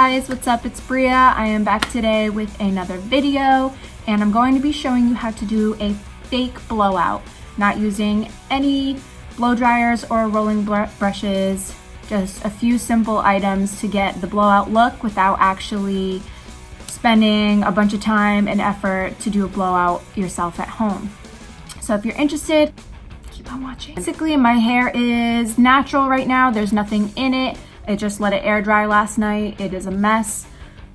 Guys, what's up? It's Bria. I am back today with another video, and I'm going to be showing you how to do a fake blowout, not using any blow dryers or rolling brushes, just a few simple items to get the blowout look without actually spending a bunch of time and effort to do a blowout yourself at home. So if you're interested, keep on watching. Basically, my hair is natural right now. There's nothing in it. I just let it air dry last night. It is a mess,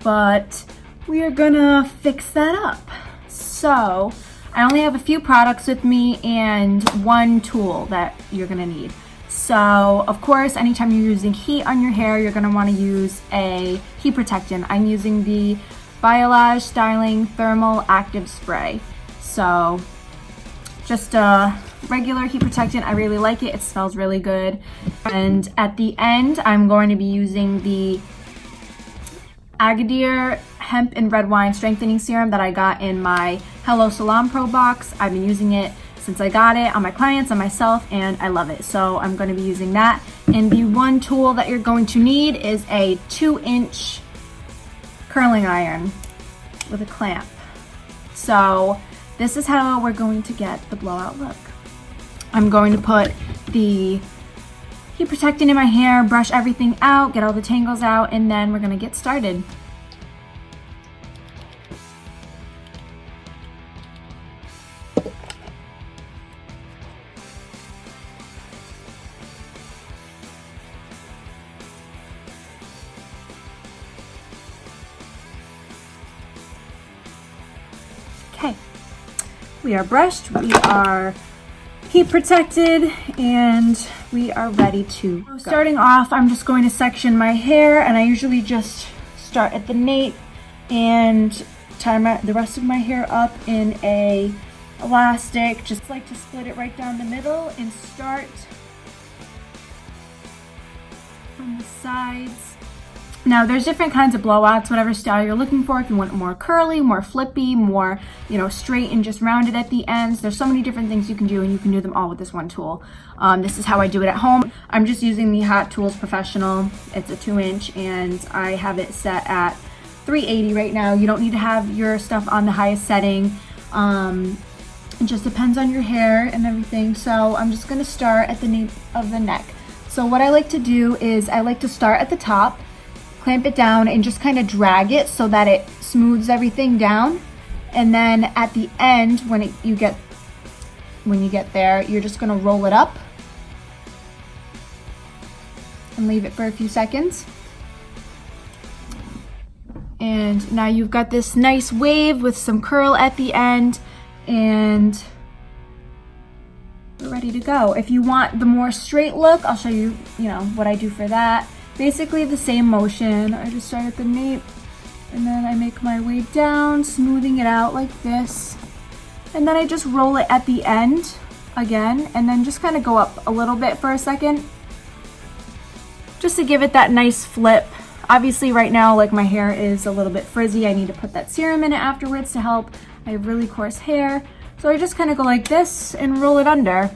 but we are gonna fix that up. So I only have a few products with me and one tool that you're gonna need. So of course, anytime you're using heat on your hair, you're gonna wanna use a heat protectant. I'm using the Blowout Styling Thermal Active Spray. So just a regular heat protectant. I really like it. It smells really good. And at the end, I'm going to be using the Agadir Hemp and Red Wine Strengthening Serum that I got in my Hello Salon Pro box. I've been using it since I got it on my clients, on myself, and I love it. So I'm going to be using that. And the one tool that you're going to need is a 2-inch curling iron with a clamp. So this is how we're going to get the blowout look. I'm going to put the heat protectant in my hair, brush everything out, get all the tangles out, and then we're gonna get started. Okay, we are brushed, we are heat protected, and we are ready to go. Starting off, I'm just going to section my hair, and I usually just start at the nape and tie the rest of my hair up in a elastic. Just like to split it right down the middle and start from the sides. Now there's different kinds of blowouts, whatever style you're looking for. If you want more curly, more flippy, more, straight and just rounded at the ends. There's so many different things you can do, and you can do them all with this one tool. This is how I do it at home. I'm just using the Hot Tools Professional. It's a 2-inch, and I have it set at 380 right now. You don't need to have your stuff on the highest setting. It just depends on your hair and everything. So I'm just gonna start at the nape of the neck. So what I like to do is I like to start at the top, clamp it down, and just kind of drag it so that it smooths everything down. And then at the end, when you get there, you're just gonna roll it up and leave it for a few seconds. And now you've got this nice wave with some curl at the end, and we're ready to go. If you want the more straight look, I'll show you, what I do for that. Basically the same motion. I just start at the nape, and then I make my way down, smoothing it out like this. And then I just roll it at the end again, and then just kind of go up a little bit for a second, just to give it that nice flip. Obviously right now, like, my hair is a little bit frizzy. I need to put that serum in it afterwards to help. I have really coarse hair. So I just kind of go like this and roll it under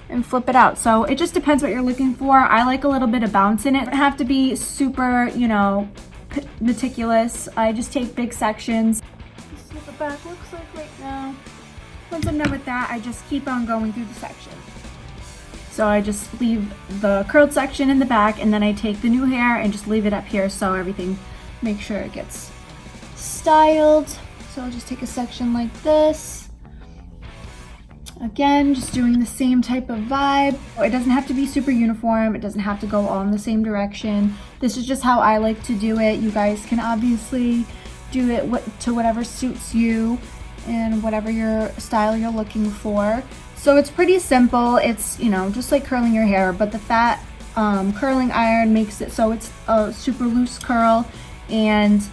and flip it out. So it just depends what you're looking for. I like a little bit of bounce in it. It doesn't have to be super, meticulous. I just take big sections. This is what the back looks like right now. Once I'm done with that, I just keep on going through the section. So I just leave the curled section in the back, and then I take the new hair and just leave it up here so everything, make sure it gets styled. So I'll just take a section like this. Again, just doing the same type of vibe. It doesn't have to be super uniform. It doesn't have to go all in the same direction. This is just how I like to do it. You guys can obviously do it to whatever suits you and whatever your style you're looking for. So it's pretty simple. It's, just like curling your hair, but the fat curling iron makes it so it's a super loose curl. And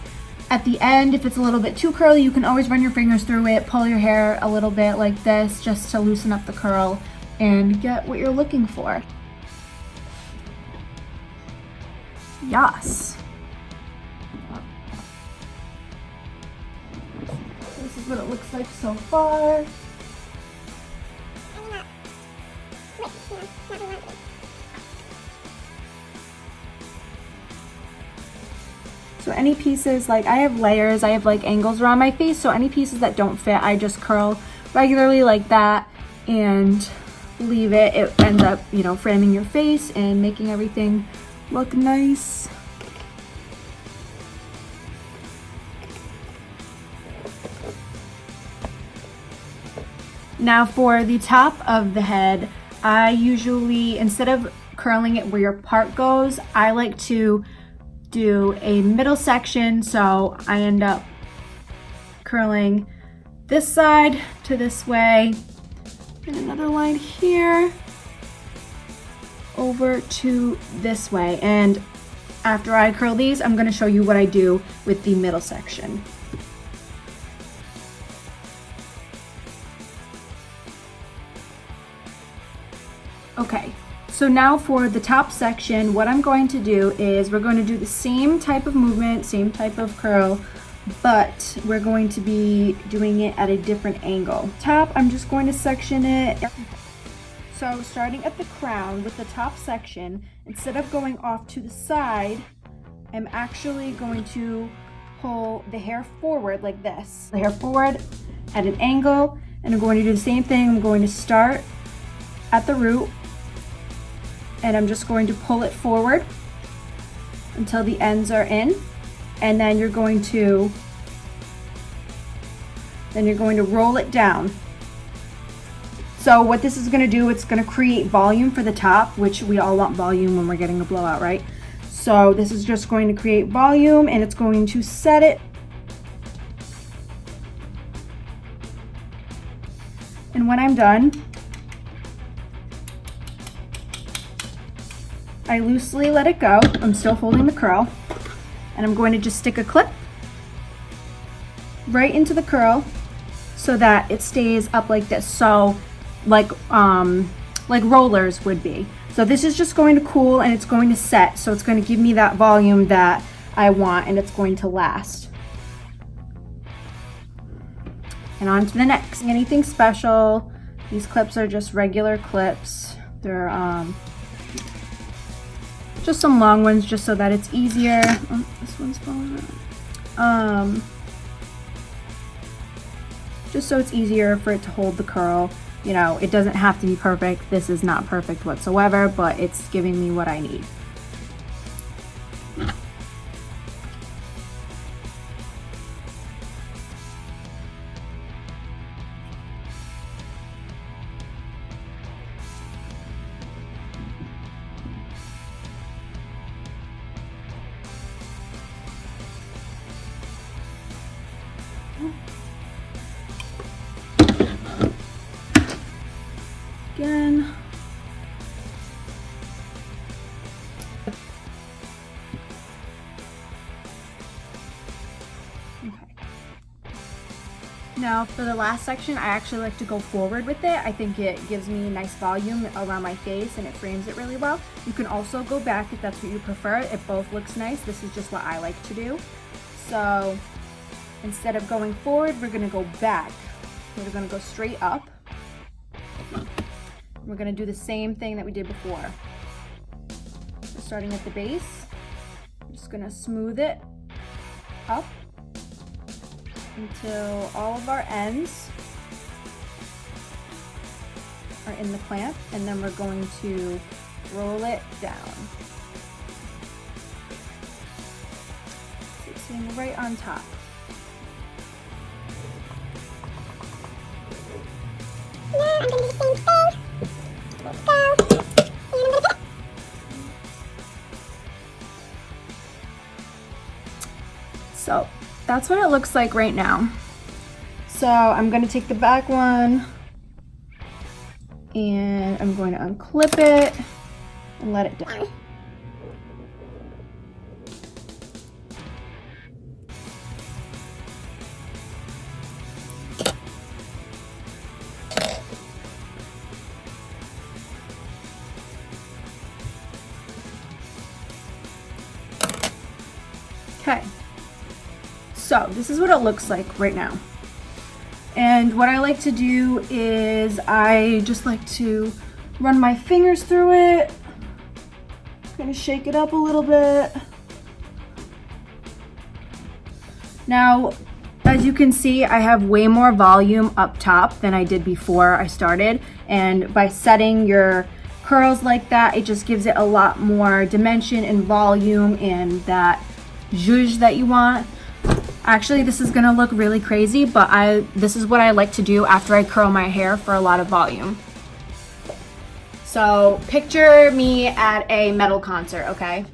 at the end, if it's a little bit too curly, you can always run your fingers through it, pull your hair a little bit like this, just to loosen up the curl and get what you're looking for. Yes. This is what it looks like so far. So any pieces, like I have layers, I have like angles around my face, so any pieces that don't fit, I just curl regularly like that and leave it. It ends up, you know, framing your face and making everything look nice. Now for the top of the head, I usually, instead of curling it where your part goes, I like to do a middle section. So I end up curling this side to this way, and another line here over to this way. And after I curl these, I'm gonna show you what I do with the middle section. Okay, so now for the top section, what I'm going to do is we're going to do the same type of movement, same type of curl, but we're going to be doing it at a different angle. Top, I'm just going to section it. So starting at the crown with the top section, instead of going off to the side, I'm actually going to pull the hair forward like this. The hair forward at an angle, and I'm going to do the same thing. I'm going to start at the root, and I'm just going to pull it forward until the ends are in, and then you're going to roll it down. So what this is going to do, it's going to create volume for the top, which we all want volume when we're getting a blowout, right? So this is just going to create volume, and it's going to set it. And when I'm done, I loosely let it go. I'm still holding the curl, and I'm going to just stick a clip right into the curl so that it stays up like this. So like rollers would be. So this is just going to cool, and it's going to set. So it's going to give me that volume that I want, and it's going to last. And on to the next. Anything special. These clips are just regular clips. They're just some long ones, just so that it's easier. Oh, this one's falling out. Just so it's easier for it to hold the curl. You know, it doesn't have to be perfect. This is not perfect whatsoever, but it's giving me what I need. Again. Okay. Now for the last section, I actually like to go forward with it. I think it gives me nice volume around my face, and it frames it really well. You can also go back if that's what you prefer. It both looks nice. This is just what I like to do. So instead of going forward, we're gonna go back. We're gonna go straight up. We're gonna do the same thing that we did before. So starting at the base, I'm just gonna smooth it up until all of our ends are in the clamp, and then we're going to roll it down. So it's sitting right on top. Now I'm gonna do the same thing. Let's go. So that's what it looks like right now. So I'm going to take the back one, and I'm going to unclip it and let it down. Okay, so this is what it looks like right now. And what I like to do is I just like to run my fingers through it, kind of shake it up a little bit, Now, as you can see, I have way more volume up top than I did before I started. And by setting your curls like that, it just gives it a lot more dimension and volume and that zhuzh that you want. Actually, this is gonna look really crazy, but this is what I like to do after I curl my hair for a lot of volume. So picture me at a metal concert, okay?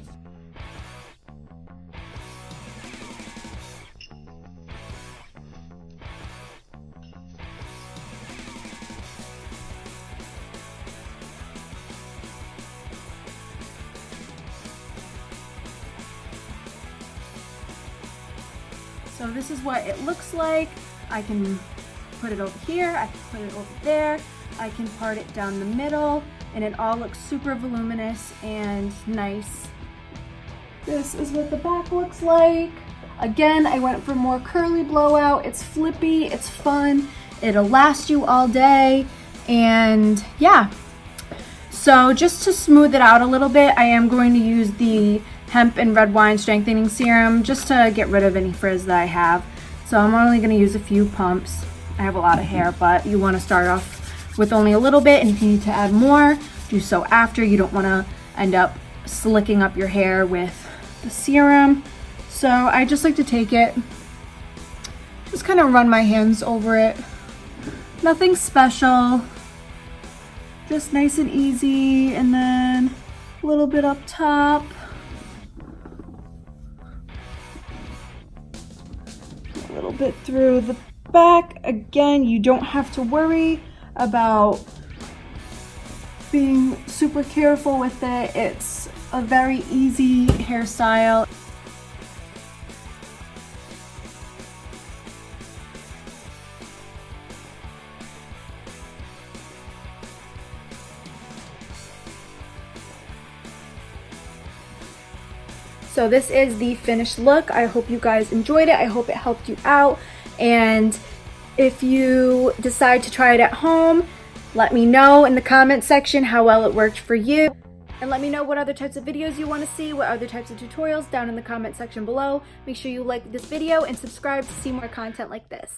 So this is what it looks like. I can put it over here, I can put it over there, I can part it down the middle, and it all looks super voluminous and nice. This is what the back looks like. Again, I went for more curly blowout. It's flippy, it's fun, it'll last you all day, and yeah. So just to smooth it out a little bit, I am going to use the hemp and red wine strengthening serum just to get rid of any frizz that I have. So I'm only going to use a few pumps. I have a lot of hair, but you want to start off with only a little bit, and if you need to add more, do so after. You don't want to end up slicking up your hair with the serum. So I just like to take it, just kind of run my hands over it. Nothing special, just nice and easy, and then a little bit up top. A little bit through the back. Again, you don't have to worry about being super careful with it. It's a very easy hairstyle. So this is the finished look. I hope you guys enjoyed it. I hope it helped you out. And if you decide to try it at home, let me know in the comment section how well it worked for you. And let me know what other types of videos you want to see, what other types of tutorials down in the comment section below. Make sure you like this video and subscribe to see more content like this.